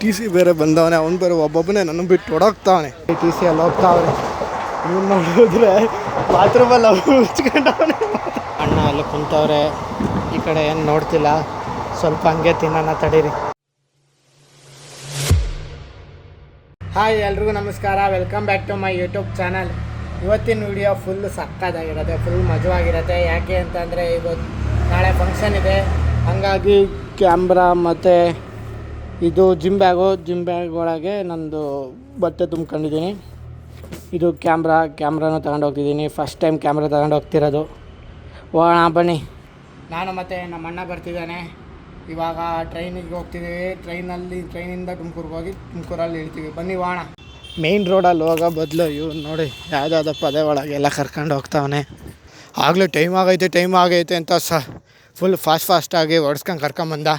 T C ಬೇರೆ ಬಂದವನೆ, ಅವನು ಬೇರೆ ಒಬ್ಬೊಬ್ಬನೇ ನನ್ನ ಬಿಟ್ಟು ಹೊಡೋಗ್ತಾವನೆ. ಟಿ ಸಿ ಅಲ್ಲಿ ಹೋಗ್ತಾವನೆ. ಇವ್ನು ನೋಡಿದ್ರೆ ಬಾತ್ರೂಮಲ್ಲಿ ಅವ್ರು ಉಚ್ಕೊಂಡವನೆ. ಅಣ್ಣ ಅಲ್ಲಿ ಕುಂತವ್ರೆ, ಈ ಕಡೆ ಏನು ನೋಡ್ತಿಲ್ಲ. ಸ್ವಲ್ಪ ಹಂಗೆ ತಿನ್ನೋಣ ತಡೀರಿ. ಹಾಯ್ ಎಲ್ರಿಗೂ ನಮಸ್ಕಾರ, welcome back to my YouTube channel. ಇವತ್ತಿನ ವಿಡಿಯೋ ಫುಲ್ಲು ಸಕ್ಕತ್ತಾಗಿರುತ್ತೆ, ಫುಲ್ ಮಜವಾಗಿರುತ್ತೆ. ಯಾಕೆ ಅಂತಂದರೆ ಇವತ್ತು ನಾಳೆ ಫಂಕ್ಷನ್ ಇದೆ, ಹಾಗಾಗಿ ಕ್ಯಾಮ್ರಾ ಮತ್ತು ಇದು ಜಿಮ್ ಬ್ಯಾಗ್ ಒಳಗೆ ನಂದು ಬಟ್ಟೆ ತುಂಬ್ಕೊಂಡಿದ್ದೀನಿ. ಇದು ಕ್ಯಾಮ್ರಾನ ತಗೊಂಡು ಹೋಗ್ತಿದ್ದೀನಿ. ಫಸ್ಟ್ ಟೈಮ್ ಕ್ಯಾಮ್ರಾ ತಗೊಂಡು ಹೋಗ್ತಿರೋದು. ಹೋಗೋಣ ಬನ್ನಿ. ನಾನು ಮತ್ತು ನಮ್ಮ ಅಣ್ಣ ಬರ್ತಿದ್ದಾನೆ. ಇವಾಗ ಟ್ರೈನಿಗೆ ಹೋಗ್ತಿದ್ದೀವಿ. ಟ್ರೈನಿಂದ ತುಮಕೂರಿಗೆ ಹೋಗಿ ತುಮಕೂರಲ್ಲಿ ಇಳ್ತೀವಿ. ಬನ್ನಿ ಹೋಗೋಣ. ಮೇಯ್ನ್ ರೋಡಲ್ಲಿ ಹೋಗೋ ಬದಲು ಇವ್ನು ನೋಡಿ ಯಾವುದಾದ ಪದೇ ಒಳಗೆ ಎಲ್ಲ ಕರ್ಕೊಂಡು ಹೋಗ್ತಾವನೆ. ಆಗಲೇ ಟೈಮ್ ಆಗೈತೆ ಅಂತ ಫುಲ್ ಫಾಸ್ಟಾಗಿ ಓಡಿಸ್ಕೊಂಡು ಕರ್ಕೊಂಬಂದ.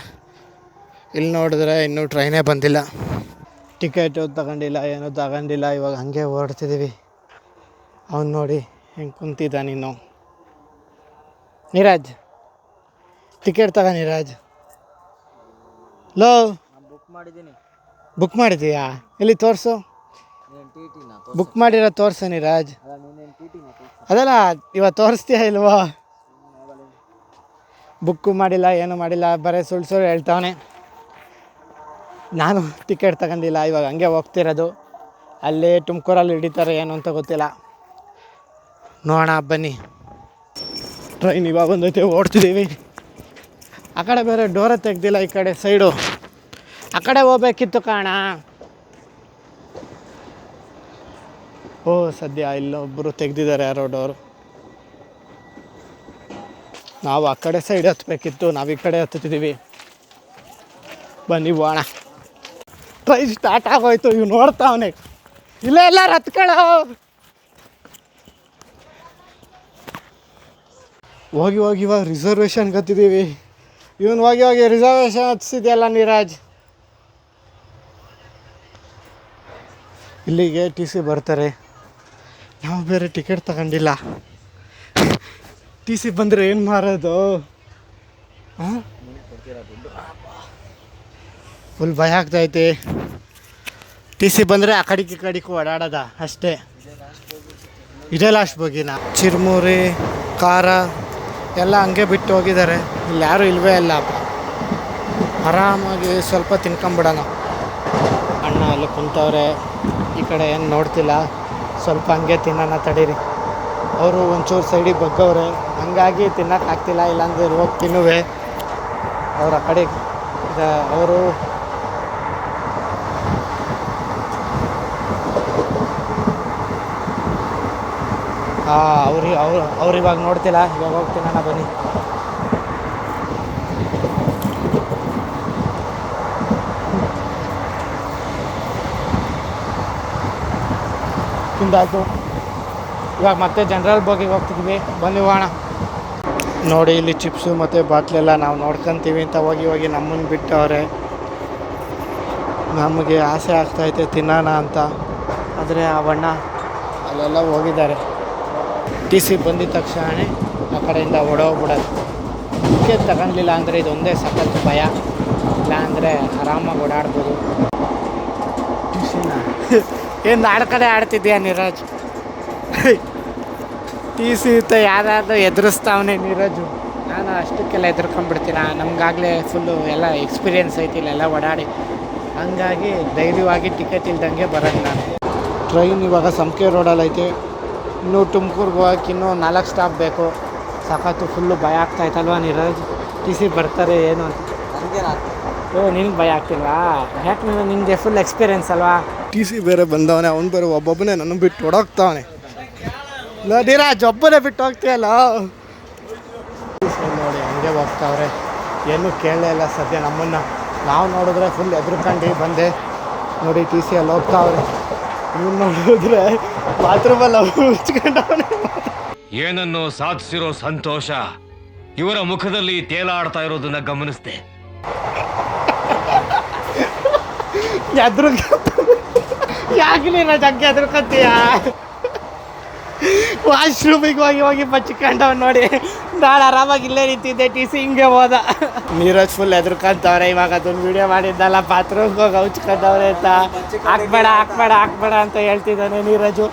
ಇಲ್ಲಿ ನೋಡಿದ್ರೆ ಇನ್ನೂ ಟ್ರೈನೇ ಬಂದಿಲ್ಲ, ಟಿಕೆಟು ತಗೊಂಡಿಲ್ಲ, ಏನೂ ತಗೊಂಡಿಲ್ಲ. ಇವಾಗ ಹಂಗೆ ಓಡ್ತಿದ್ದೀವಿ. ಅವ್ನು ನೋಡಿ ಹೆಂಗೆ ಕುಂತಿದ್ದ. ನೀನು ನೀರಾಜ್ ಟಿಕೆಟ್ ತಗೋ. ನೀರಾಜ್ ಲೋ ಬುಕ್ ಮಾಡಿದ್ದೀಯಾ? ಎಲ್ಲಿ ತೋರಿಸು. ಬುಕ್ ಮಾಡಿರೋ ತೋರಿಸು ನೀರಾಜ್. ಅದಲ್ಲ ಇವಾಗ ತೋರಿಸ್ತೀಯ ಇಲ್ವೋ? ಬುಕ್ಕು ಮಾಡಿಲ್ಲ, ಏನೂ ಮಾಡಿಲ್ಲ, ಬರೀ ಸುಳ್ಳು ಹೇಳ್ತಾವನೆ. ನಾನು ಟಿಕೆಟ್ ತಗೊಂಡಿಲ್ಲ, ಇವಾಗ ಹಂಗೆ ಹೋಗ್ತಿರೋದು. ಅಲ್ಲಿ ತುಮಕೂರಲ್ಲಿ ಹಿಡಿತಾರೆ ಏನು ಅಂತ ಗೊತ್ತಿಲ್ಲ, ನೋಡೋಣ ಬನ್ನಿ. ಟ್ರೈನ್ ಇವಾಗ ಬಂದೈತೆ, ಓಡ್ತಿದ್ದೀವಿ. ಆ ಕಡೆ ಬೇರೆ ಡೋರ ತೆಗ್ದಿಲ್ಲ, ಈ ಕಡೆ ಸೈಡು ಆ ಕಡೆ ಹೋಗ್ಬೇಕಿತ್ತು ಕಾಣ. ಓ ಸದ್ಯ ಇಲ್ಲೊಬ್ಬರು ತೆಗ್ದಿದ್ದಾರೆ ಯಾರೋ ಡೋರು. ನಾವು ಆ ಕಡೆ ಸೈಡ್ ಹತ್ಬೇಕಿತ್ತು, ನಾವು ಈ ಕಡೆ ಹತ್ತಿದ್ದೀವಿ. ಬನ್ನಿ ಹೋಗೋಣ. ಟ್ರೈನ್ ಸ್ಟಾರ್ಟ್ ಆಗೋಯ್ತು. ಇವು ನೋಡ್ತಾವನೆ, ಇಲ್ಲೇ ಎಲ್ಲರೂ ಹತ್ಕೊಳ್ಳೋ. ಹೋಗಿ ಇವಾಗ ರಿಸರ್ವೇಷನ್ಗೆ ಹತ್ತಿದ್ದೀವಿ. ಇವನು ಹೋಗಿ ರಿಸರ್ವೇಷನ್ ಹತ್ತಿಸಿದೆಯಲ್ಲ ನೀರಾಜ್. ಇಲ್ಲಿಗೆ ಟಿ ಸಿ ಬರ್ತಾರೆ. ನಾವು ಬೇರೆ ಟಿಕೆಟ್ ತಗೊಂಡಿಲ್ಲ. ಟಿ ಸಿ ಬಂದರೆ ಏನು ಮಾರೋದು? ಹಾಂ, ಫುಲ್ ಭಯ ಆಗ್ತೈತೆ. ಟಿ ಸಿ ಬಂದರೆ ಆ ಕಡೆಗೆ ಓಡಾಡೋದ ಅಷ್ಟೇ. ಇದೇ ಲಾಸ್ಟ್ ಬೋಗಿನ. ಚಿರ್ಮುರಿ ಖಾರ ಎಲ್ಲ ಹಂಗೆ ಬಿಟ್ಟು ಹೋಗಿದ್ದಾರೆ. ಇಲ್ಲಿ ಯಾರೂ ಇಲ್ವೇ ಇಲ್ಲ. ಆರಾಮಾಗಿ ಸ್ವಲ್ಪ ತಿನ್ಕೊಂಬಿಡೋಣ. ಅಣ್ಣ ಅಲ್ಲಿ ಕುಂತವ್ರೆ, ಈ ಕಡೆ ಏನು ನೋಡ್ತಿಲ್ಲ. ಸ್ವಲ್ಪ ಹಂಗೆ ತಿನ್ನೋಣ ತಡೀರಿ. ಅವರು ಒಂಚೂರು ಸೈಡಿಗೆ ಬಗ್ಗವ್ರೆ, ಹಂಗಾಗಿ ತಿನ್ನೋಕ್ಕಾಗ್ತಿಲ್ಲ. ಇಲ್ಲಾಂದರೆ ಹೋಗಿ ತಿನ್ನುವೆ. ಅವ್ರು ಆ ಕಡೆ ಅವರು ಅವ್ರು ಇವಾಗ ನೋಡ್ತಿಲ್ಲ. ಇವಾಗ ಹೋಗ್ತೀನಿ ಅಣ್ಣ ಬನ್ನಿ. ತಿಂದಾಯ್ತು. ಇವಾಗ ಮತ್ತೆ ಜನರಲ್ ಬೋಗಿಗೆ ಹೋಗ್ತಿದ್ವಿ. ಬನ್ನಿ ಹೋಗೋಣ. ನೋಡಿ ಇಲ್ಲಿ ಚಿಪ್ಸು ಮತ್ತು ಬಾಟ್ಲೆಲ್ಲ ನಾವು ನೋಡ್ಕೊತೀವಿ ಅಂತ ಹೋಗಿ ನಮ್ಮನ್ನು ಬಿಟ್ಟವ್ರೆ. ನಮಗೆ ಆಸೆ ಆಗ್ತಾಯಿದೆ ತಿನ್ನೋಣ ಅಂತ, ಆದರೆ ಆ ಬಣ್ಣ ಅಲ್ಲೆಲ್ಲ ಹೋಗಿದ್ದಾರೆ. ಟಿ ಸಿ ಬಂದಿದ್ದ ತಕ್ಷಣ ಆ ಕಡೆಯಿಂದ ಓಡೋಗ್ಬಿಡೋದು. ಟಿಕೆಟ್ ತಗೊಳ್ಲಿಲ್ಲ ಅಂದರೆ ಇದೊಂದೇ ಸಖತ್ ಭಯ. ಇಲ್ಲ ಅಂದರೆ ಆರಾಮಾಗಿ ಓಡಾಡ್ಬೋದು. ಟಿ ಸಿನ ಏನು ಆಡ್ಕಡೆ ಆಡ್ತಿದ್ಯಾ ನೀರಾಜ್? ಟಿ ಸಿ ಇತ್ತು ಯಾರಾದರೂ ಎದುರಿಸ್ತಾವನೆ ನೀರಾಜು. ನಾನು ಅಷ್ಟಕ್ಕೆಲ್ಲ ಎದುರ್ಕೊಂಡ್ಬಿಡ್ತೀನ. ನಮಗಾಗಲೇ ಫುಲ್ಲು ಎಲ್ಲ ಎಕ್ಸ್ಪೀರಿಯೆನ್ಸ್ ಐತಿ ಇಲ್ಲೆಲ್ಲ ಓಡಾಡಿ. ಹಂಗಾಗಿ ಧೈರ್ಯವಾಗಿ ಟಿಕೆಟ್ ಇಲ್ದಂಗೆ ಬರೋದು ನಾನು. ಟ್ರೈನ್ ಇವಾಗ ಸಂಕೆ ರೋಡಲ್ಲಿ ಐತೆ. ಇನ್ನೂ ತುಮಕೂರ್ಗೆ ಹೋಗಕ್ಕೆ ಇನ್ನೂ 4 ಸ್ಟಾಪ್ ಬೇಕು. ಸಖತ್ತು ಫುಲ್ಲು ಭಯ ಆಗ್ತಾಯಿತ್ತಲ್ವ ನೀರಾಜ್? ಟಿ ಸಿ ಬರ್ತಾರೆ ಏನು ಅಂತ. ಓ ನಿನಗೆ ಭಯ ಆಗ್ತಿಲ್ವಾ? ಯಾಕೆ ನಿನಗೆ ಫುಲ್ ಎಕ್ಸ್ಪೀರಿಯೆನ್ಸ್ ಅಲ್ವಾ? ಟಿ ಸಿ ಬೇರೆ ಬಂದವನೆ, ಅವನು ಬೇರೆ ಒಬ್ಬೊಬ್ಬನೇ ನನ್ನ ಬಿಟ್ಟು ಹೊಡೋಗ್ತಾವನೆ. ನೀರಾಜ್ ಒಬ್ಬನೇ ಬಿಟ್ಟು ಹೋಗ್ತೀಯಲ್ಲ. ನೋಡಿ ಹಂಗೆ ಹೋಗ್ತಾವ್ರೆ, ಏನೂ ಕೇಳಲೇ ಇಲ್ಲ ಸದ್ಯ ನಮ್ಮನ್ನು. ನಾವು ನೋಡಿದ್ರೆ ಫುಲ್ ಎದುರ್ಕೊಂಡು ಬಂದೆ. ನೋಡಿ ಟಿ ಸಿ ಅಲ್ಲಿ ಹೋಗ್ತಾವ್ರೆ. ಇವ್ನು ನೋಡಿದ್ರೆ ಬಾತ್ರೂಮಲ್ಲಿ ಅವ್ರು ಉಚ್ಕೊಂಡವನೆ. ಏನನ್ನು ಸಾಧಿಸಿರೋ ಸಂತೋಷ ಇವರ ಮುಖದಲ್ಲಿ ತೇಲಾಡ್ತಾ ಇರೋದನ್ನ ಗಮನಿಸ್ದೆ. ಯಾಕೆ ನೀನು ಜಗ್ಗಿ ಎದುರ್ಕತ್ತೀಯ? ವಾಶ್ರೂಮಿಗೆ ಹೋಗಿ ಬಚ್ಚಿಕೊಂಡವ್ ನೋಡಿ. ನಾನು ಆರಾಮಾಗಿ ಇಲ್ಲೇ ನಿಂತಿದ್ದೆ, ಟಿ ಸಿ ಹಿಂಗೆ ಹೋದ. ನೀರಜ್ ಫುಲ್ ಎದ್ರಕಂತವ್ರೆ. ಇವಾಗ ಅದೊಂದು ವಿಡಿಯೋ ಮಾಡಿದ್ದಲ್ಲ, ಬಾತ್ರೂಮ್ಗೆ ಹೋಗಿ ಹೌಚ್ಕೊಂಡವ್ರೆ ಅಂತ. ಹಾಕ್ಬೇಡ ಅಂತ ಹೇಳ್ತಿದ್ದಾನೆ ನೀರಜು.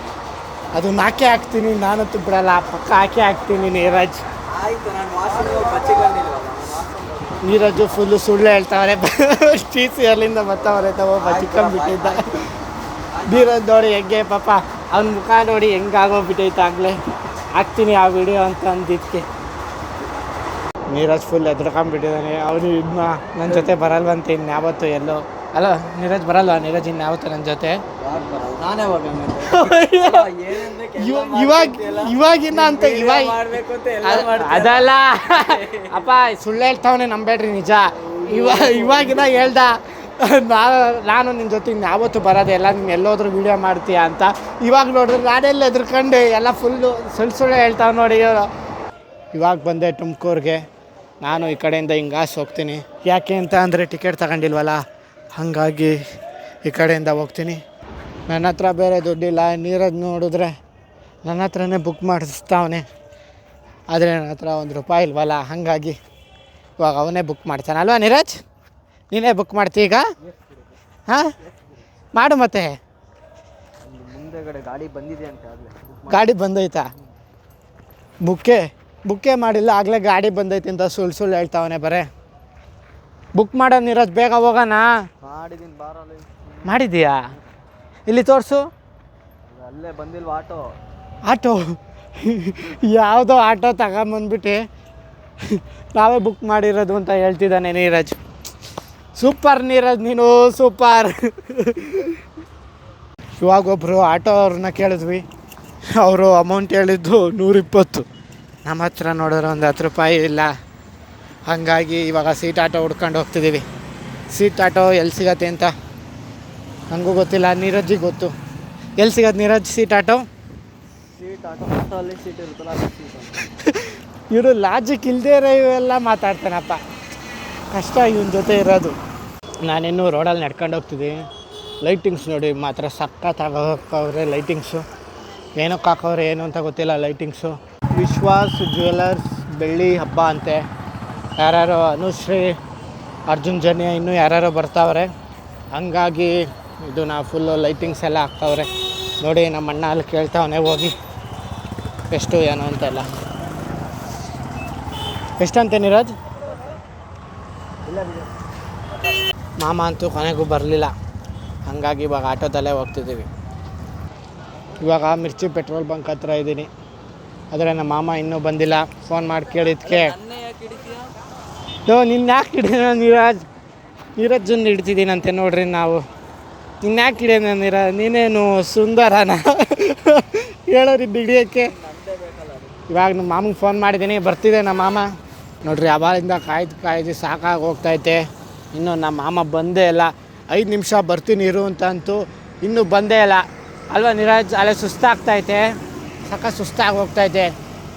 ಅದು ಹಾಕಿ ಹಾಕ್ತೀನಿ, ನಾನಂತೂ ಬಿಡಲ್ಲ, ಪಕ್ಕ ಹಾಕ್ತೀನಿ ನೀರಜ್. ನೀರಜು ಫುಲ್ಲು ಸುಳ್ಳು ಹೇಳ್ತಾವ್ರೆ. ಟಿ ಸಿ ಅಲ್ಲಿಂದ ಬರ್ತಾವ್ರೆ ಬಚ್ಚಿಕೊಂಡ್ಬಿಟ್ಟಿದ್ದ. ನೀರಜ್ ನೋಡಿ ಹೆಂಗೆ ಪಾಪ ಅವ್ನ ಮುಖ ನೋಡಿ ಹೆಂಗಾಗೋಗ್ಬಿಟ್ಟೈತೆ. ಆಗಲೇ ಹಾಕ್ತೀನಿ ಆ ವಿಡಿಯೋ ಅಂತ ಅಂದಿದ್ದಕ್ಕೆ ನೀರಜ್ ಫುಲ್ ಎದ್ರಕೊಂಡ್ಬಿಟ್ಟಿದ್ದಾನೆ. ಅವನು ಇನ್ನು ನನ್ನ ಜೊತೆ ಬರಲ್ವಂತೆ ಇನ್ಯಾವತ್ತು ಎಲ್ಲೋ. ಅಲ್ಲ ನೀರಜ್ ಬರಲ್ವಾ? ನೀರಜ್ ಇನ್ಯಾವತ್ತು ನನ್ನ ಜೊತೆ ಇವಾಗಿನ ಅಂತ ಅದಲ್ಲ ಅಪ್ಪ, ಸುಳ್ಳು ಹೇಳ್ತಾವನೆ, ನಂಬೇಡ್ರಿ, ನಿಜ. ಇವಾಗಿನ ಹೇಳ್ದ ನಾನು ನಿನ್ನ ಜೊತೆ ಇನ್ಯಾವತ್ತು ಬರೋದೆ, ಎಲ್ಲ ನೀನು ಎಲ್ಲೋದ್ರೂ ವೀಡಿಯೋ ಮಾಡ್ತೀಯ ಅಂತ. ಇವಾಗ ನೋಡಿದ್ರೆ ನಾನೆಲ್ಲ ಎದ್ರಕೊಂಡು ಎಲ್ಲ ಫುಲ್ಲು ಸುಳ್ಳು ಹೇಳ್ತಾವೆ ನೋಡಿ ಇವರು. ಇವಾಗ ಬಂದೆ ತುಮಕೂರಿಗೆ. ನಾನು ಈ ಕಡೆಯಿಂದ ಹಿಂಗಾಸ್ ಹೋಗ್ತೀನಿ. ಯಾಕೆ ಅಂತ ಅಂದರೆ ಟಿಕೆಟ್ ತಗೊಂಡಿಲ್ವಲ್ಲ, ಹಾಗಾಗಿ ಈ ಕಡೆಯಿಂದ ಹೋಗ್ತೀನಿ. ನನ್ನ ಹತ್ರ ಬೇರೆ ದುಡ್ಡಿಲ್ಲ. ನೀರಜ್ ನೋಡಿದ್ರೆ ನನ್ನ ಹತ್ರನೇ ಬುಕ್ ಮಾಡಿಸ್ತಾವನೆ, ಆದರೆ ನನ್ನ ಹತ್ರ ₹1 ಇಲ್ವಲ್ಲ, ಹಾಗಾಗಿ ಇವಾಗ ಅವನೇ ಬುಕ್ ಮಾಡ್ತಾನೆ ಅಲ್ವಾ ನೀರಜ್? ನೀನೇ ಬುಕ್ ಮಾಡ್ತೀಯ ಈಗ? ಹಾಂ, ಮಾಡು. ಮತ್ತೆ ಮುಂದೆಗಡೆ ಗಾಡಿ ಬಂದಿದೆ ಅಂತ. ಗಾಡಿ ಬಂದೈತಾ? ಬುಕ್ಕೇ ಮಾಡಿಲ್ಲ, ಆಗಲೇ ಗಾಡಿ ಬಂದೈತೆ ಅಂತ ಸುಳ್ಳು ಹೇಳ್ತಾವನೆ. ಬರೇ ಬುಕ್ ಮಾಡೋ ನೀರಜ್, ಬೇಗ ಹೋಗೋಣ. ಮಾಡಿದ್ದೀನಿ, ಬಾರಲ್ಲಿ ಮಾಡಿದ್ದೀಯಾ? ಇಲ್ಲಿ ತೋರಿಸು. ಅಲ್ಲೇ ಬಂದಿಲ್ವ ಆಟೋ? ಯಾವುದೋ ಆಟೋ ತಗೊಂಬಂದ್ಬಿಟ್ಟು ನಾವೇ ಬುಕ್ ಮಾಡಿರೋದು ಅಂತ ಹೇಳ್ತಿದ್ದಾನೆ ನೀರಜ್. ಸೂಪರ್ ನೀರಜ್, ನೀನು ಸೂಪರ್. ಇವಾಗೊಬ್ಬರು ಆಟೋ ಅವ್ರನ್ನ ಕೇಳಿದ್ವಿ, ಅವರು ಅಮೌಂಟ್ ಹೇಳಿದ್ದು $120. ನಮ್ಮ ಹತ್ರ ನೋಡಿದ್ರೆ ಒಂದು ₹10 ಇಲ್ಲ. ಹಾಗಾಗಿ ಇವಾಗ ಸೀಟ್ ಆಟೋ ಹುಡ್ಕೊಂಡು ಹೋಗ್ತಿದ್ದೀವಿ. ಸೀಟ್ ಆಟೋ ಎಲ್ಲಿ ಸಿಗತ್ತೆ ಅಂತ ನನಗೂ ಗೊತ್ತಿಲ್ಲ, ನೀರಜ್ಜಿಗೆ ಗೊತ್ತು. ಎಲ್ಲಿ ಸಿಗತ್ತೆ ನೀರಜ್ ಸೀಟ್ ಆಟೋ? ಆಟೋಲ್ಲಿ ಸೀಟ್ ಇರುತ್ತಲ್ಲ, ಇವರು ಲಾಜಿಕ್ ಇಲ್ಲದೇ ಇರೋ ಇವೆಲ್ಲ ಮಾತಾಡ್ತಾನಪ್ಪ. ಕಷ್ಟ ಇವನ ಜೊತೆ ಇರೋದು. ನಾನಿನ್ನೂ ರೋಡಲ್ಲಿ ನಡ್ಕೊಂಡು ಹೋಗ್ತಿದ್ದೀನಿ. ಲೈಟಿಂಗ್ಸ್ ನೋಡಿ ಮಾತ್ರ ಸಖತ್ತಾಗಿ ಹಾಕವ್ರೆ. ಲೈಟಿಂಗ್ಸು ಏನಕ್ಕೆ ಹಾಕವ್ರೆ ಏನು ಅಂತ ಗೊತ್ತಿಲ್ಲ. ಲೈಟಿಂಗ್ಸು ವಿಶ್ವಾಸ್ ಜ್ಯುವೆಲರ್ಸ್ ಬೆಳ್ಳಿ ಹಬ್ಬ ಅಂತೆ. ಯಾರ್ಯಾರೋ ಅನುಶ್ರೀ, ಅರ್ಜುನ್ ಜನ್ಯ, ಇನ್ನೂ ಯಾರ್ಯಾರೋ ಬರ್ತಾವ್ರೆ. ಹಂಗಾಗಿ ಇದನ್ನ ಫುಲ್ಲು ಲೈಟಿಂಗ್ಸ್ ಎಲ್ಲ ಹಾಕ್ತಾವ್ರೆ ನೋಡಿ. ನಮ್ಮ ಅಣ್ಣ ಅಲ್ಲಿ ಕೇಳ್ತಾವನೆ ಹೋಗಿ ಎಷ್ಟು ಏನೋ ಅಂತೆಲ್ಲ. ಎಷ್ಟಂತೆ ನೀರಜ್? ಮಾಮ ಅಂತೂ ಕೊನೆಗೂ ಬರಲಿಲ್ಲ, ಹಾಗಾಗಿ ಇವಾಗ ಆಟೋದಲ್ಲೇ ಹೋಗ್ತಿದ್ದೀವಿ. ಇವಾಗ ಮಿರ್ಚಿ ಪೆಟ್ರೋಲ್ ಬಂಕ್ ಹತ್ರ ಇದ್ದೀನಿ, ಆದರೆ ನಮ್ಮ ಮಾಮ ಇನ್ನೂ ಬಂದಿಲ್ಲ. ಫೋನ್ ಮಾಡಿ ಕೇಳಿದ್ಕೆ ನಿನ್ನ ಯಾಕೆ ಹಿಡಿದ ನೀರಜ್ಜನ್ನು ಹಿಡ್ತಿದ್ದೀನಂತೆ ನೋಡ್ರಿ ನಾವು. ನಿನ್ನ ಯಾಕೆ ಹಿಡಿಯೋಣ ನೀನೇನು ಸುಂದರನ ಹೇಳೋರಿ ಹಿಡಿಯೋಕ್ಕೆ. ಇವಾಗ ನಮ್ಮ ಮಾಮಗೆ ಫೋನ್ ಮಾಡಿದ್ದೀನಿ, ಬರ್ತಿದೆ ನಮ್ಮ ಮಾಮ. ನೋಡ್ರಿ ಅವಾಗಿಂದ ಕಾಯ್ದು ಸಾಕಾಗಿ ಹೋಗ್ತೈತೆ. ಇನ್ನೂ ನಮ್ಮ ಮಾಮ ಬಂದೇ ಇಲ್ಲ. 5 ನಿಮಿಷ ಬರ್ತೀನಿ ಇರು ಅಂತಂತೂ ಇನ್ನೂ ಬಂದೇ ಇಲ್ಲ ಅಲ್ವಾ ನೀರಜ್? ಅಲ್ಲೇ ಸುಸ್ತಾಗ್ತೈತೆ, ಸುಸ್ತಾಗಿ ಹೋಗ್ತೈತೆ.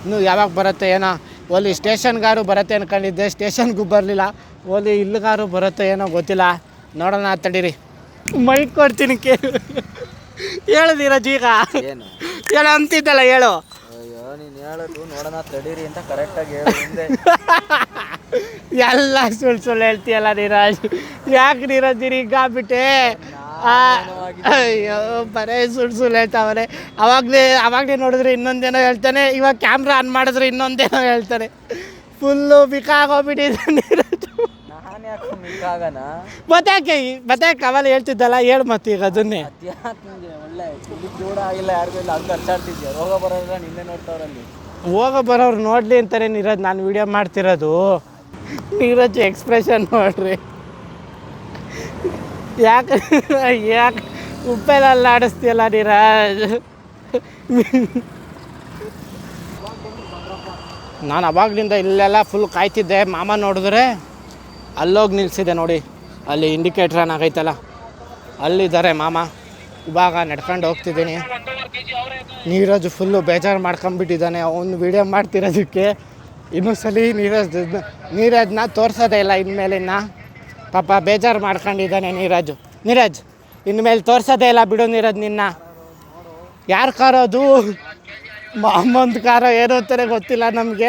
ಇನ್ನೂ ಯಾವಾಗ ಬರುತ್ತೆ ಏನೋ. ಓಲಿ ಸ್ಟೇಷನ್ಗಾರು ಬರುತ್ತೆ ಅಂದ್ಕೊಂಡಿದ್ದೆ, ಸ್ಟೇಷನ್ಗೂ ಬರಲಿಲ್ಲ. ಓಲಿ ಇಲ್ಲಿಗಾರು ಬರುತ್ತೋ ಏನೋ ಗೊತ್ತಿಲ್ಲ, ನೋಡೋಣ ತಡೀರಿ. ಮೈಕ್ ಕೊಡ್ತೀನಿ ಹೇಳು ನೀರಜ್. ಈಗ ಹೇಳು ಅಂತಿದ್ದಲ್ಲ, ಹೇಳು. ನೀನು ಹೇಳೋದು ನೋಡೋಣ ತಡೀರಿ ಅಂತ ಕರೆಕ್ಟಾಗಿ ಹೇಳು. ಎಲ್ಲ ಸುಳ್ಳು ಹೇಳ್ತೀಯಲ್ಲ ನೀರಜ್. ಯಾಕೆ ನೀರಜ್ ಈಗ ಆಗ್ಬಿಟ್ಟೆ? ಅಯ್ಯೋ, ಬರೇ ಸುಳ್ಳು ಹೇಳ್ತಾವ್ರೆ. ಅವಾಗಲೇ ನೋಡಿದ್ರೆ ಇನ್ನೊಂದೇನೋ ಹೇಳ್ತಾನೆ, ಇವಾಗ ಕ್ಯಾಮ್ರಾ ಆನ್ ಮಾಡಿದ್ರೆ ಇನ್ನೊಂದೇನೋ ಹೇಳ್ತಾನೆ. ಫುಲ್ಲು ಬಿಕಾಗೋಗ್ಬಿಟ್ಟಿದೆ ನೀರಜ್. ಮತ್ತೆ ಕವಲ ಹೇಳ್ತಿದ್ದಲ್ಲ, ಹೇಳು ಮತ್ತೆ ಈಗ ಅದನ್ನೇ. ಒಳ್ಳೆ ಕೂಡ ಆಗಿಲ್ಲ, ಯಾರಿಗೂ ಇಲ್ಲ, ಅದು ಖರ್ಚಾಡ್ತಿದ್ಯಾ. ರೋಗ ಬರೋದ್ರ ನಿನ್ನೆ ನೋಡ್ತಾವ್ರಲ್ಲಿ. ಹೋಗೋ ಬರೋರು ನೋಡಲಿ ಅಂತಾರೆ ನೀರಜ್ ನಾನು ವಿಡಿಯೋ ಮಾಡ್ತಿರೋದು. ನೀರಜ್ ಎಕ್ಸ್ಪ್ರೆಷನ್ ನೋಡ್ರಿ. ಯಾಕೆ ಉಪ್ಪೆಲ್ಲ ಆಡಿಸ್ತೀಯಲ್ಲ ನೀರಜ್? ನಾನು ಅವಾಗಲಿಂದ ಇಲ್ಲೆಲ್ಲ ಫುಲ್ ಕಾಯ್ತಿದ್ದೆ. ಮಾಮ ನೋಡಿದ್ರೆ ಅಲ್ಲೋಗಿ ನಿಲ್ಲಿಸಿದೆ ನೋಡಿ, ಅಲ್ಲಿ ಇಂಡಿಕೇಟ್ರ್ ಆನ್ ಆಗೈತಲ್ಲ, ಅಲ್ಲಿದ್ದಾರೆ ಮಾಮ. ಇವಾಗ ನಡ್ಕೊಂಡು ಹೋಗ್ತಿದ್ದೀನಿ. ನೀರಜ್ ಫುಲ್ಲು ಬೇಜಾರು ಮಾಡ್ಕೊಂಬಿಟ್ಟಿದ್ದಾನೆ ಅವನು ವೀಡಿಯೋ ಮಾಡ್ತಿರೋದಕ್ಕೆ. ಇನ್ನೊಂದ್ಸಲಿ ನೀರಜ್ನ ತೋರಿಸೋದೇ ಇಲ್ಲ ಇನ್ಮೇಲಿನ್ನ. ಪಾಪ ಬೇಜಾರು ಮಾಡ್ಕೊಂಡಿದ್ದಾನೆ ನೀರಜ್ ಇನ್ಮೇಲೆ ತೋರಿಸೋದೇ ಇಲ್ಲ ಬಿಡು ನೀರಜ್ ನಿನ್ನ. ಯಾರು ಕಾರೋದು? ಮಾಮಂದ್ ಕಾರ ಏನು ಅಂತಾರೆ ಗೊತ್ತಿಲ್ಲ ನಮಗೆ.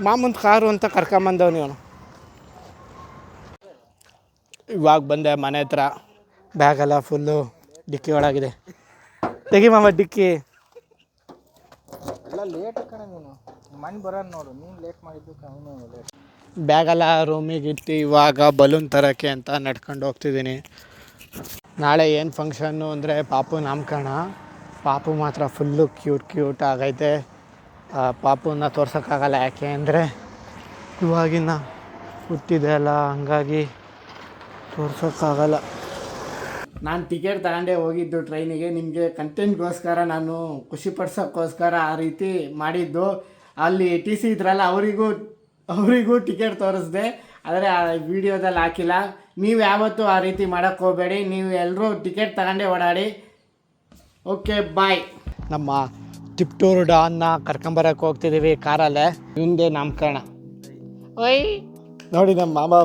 ಮಾಮಂದ್ ಕಾರು ಅಂತ ಕರ್ಕೊಂಬಂದವನು ಇವನು. ಇವಾಗ ಬಂದೆ ಮನೆ ಹತ್ರ. ಬ್ಯಾಗೆಲ್ಲ ಫುಲ್ಲು ಡಿಕ್ಕಿ ಒಳಗಿದೆ. ತೆಗಿ ಮಾಮ ಡಿಕ್ಕಿ. ಎಲ್ಲ ಲೇಟ್ ಕಣ ನೀನು ಮನೆ ಬರೋಣ ನೋಡು, ನೀನು ಲೇಟ್ ಮಾಡಿದ್ದಕ್ಕೆ ಅವನು ಲೇಟ್. ಬ್ಯಾಗೆಲ್ಲ ರೂಮಿಗೆ ಇಟ್ಟು ಇವಾಗ ಬಲೂನ್ ತರೋಕ್ಕೆ ಅಂತ ನಡ್ಕೊಂಡು ಹೋಗ್ತಿದ್ದೀನಿ. ನಾಳೆ ಏನು ಫಂಕ್ಷನ್ನು ಅಂದರೆ ಪಾಪು ನಾಮಕರಣ. ಪಾಪು ಮಾತ್ರ ಫುಲ್ಲು ಕ್ಯೂಟ್ ಆಗೈತೆ. ಪಾಪುನ ತೋರ್ಸೋಕ್ಕಾಗಲ್ಲ, ಯಾಕೆ ಅಂದರೆ ಇವಾಗಿನ ಹುಟ್ಟಿದೆ ಅಲ್ಲ, ಹಂಗಾಗಿ ತೋರ್ಸೋಕ್ಕಾಗಲ್ಲ. ನಾನು ಟಿಕೆಟ್ ತಗೊಂಡೇ ಹೋಗಿದ್ದು ಟ್ರೈನಿಗೆ. ನಿಮಗೆ ಕಂಟೆಂಟ್ಗೋಸ್ಕರ ನಾನು ಖುಷಿಪಡ್ಸೋಕ್ಕೋಸ್ಕರ ಆ ರೀತಿ ಮಾಡಿದ್ದು. ಅಲ್ಲಿ ಟಿ ಸಿ ಇದ್ರಲ್ಲ ಅವರಿಗೂ ಟಿಕೆಟ್ ತೋರಿಸ್ದೆ, ಆದರೆ ಆ ವಿಡಿಯೋದಲ್ಲಿ ಹಾಕಿಲ್ಲ. ನೀವು ಯಾವತ್ತೂ ಆ ರೀತಿ ಮಾಡೋಕ್ಕೆ ಹೋಗಬೇಡಿ. ನೀವು ಎಲ್ಲರೂ ಟಿಕೆಟ್ ತಗೊಂಡೇ ಓಡಾಡಿ. Okay bye. ನಮ್ಮ ತಿಪ್ಟೂರು ಡಾನ್ನ ಕರ್ಕೊಂಬರಕ್ಕೆ ಹೋಗ್ತಿದ್ದೀವಿ ಕಾರಲ್ಲೇ. ಹಿಂದೆ ನಾಮಕರಣ. ಓಯ್ ನೋಡಿ ನಮ್ಮ ಮಾಮ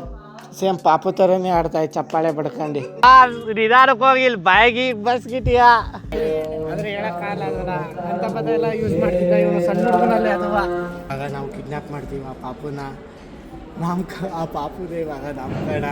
ಸೇಮ್ ಪಾಪು ಥರನೇ ಆಡ್ತಾಯಿ ಚಪ್ಪಾಳೆ ಬಡ್ಕೊಂಡು. ನಿಧಾನಕ್ಕೆ ಹೋಗಿ ಇಲ್ಲಿ ಬಾಯಿಗೆ ಬಸ್ಗಿಟ್ಟಿಯ ಆದರೆ ಹೇಳೋಕ್ಕಾಗಲ್ಲ. ಅದಲ್ಲ ಅಂತ ಪದ ಎಲ್ಲ ಯೂಸ್ ಮಾಡ್ತಿದ್ದ ಇವನು ಸಣ್ಣ ಹುಡುಗನಲ್ಲೇ ಅಥವಾ. ಆಗ ನಾವು ಕಿಡ್ನಾಪ್ ಮಾಡ್ತೀವಿ ಆ ಪಾಪುನ. ಆ ಪಾಪುದೇ ಇವಾಗ ನಾಮಕರಣ.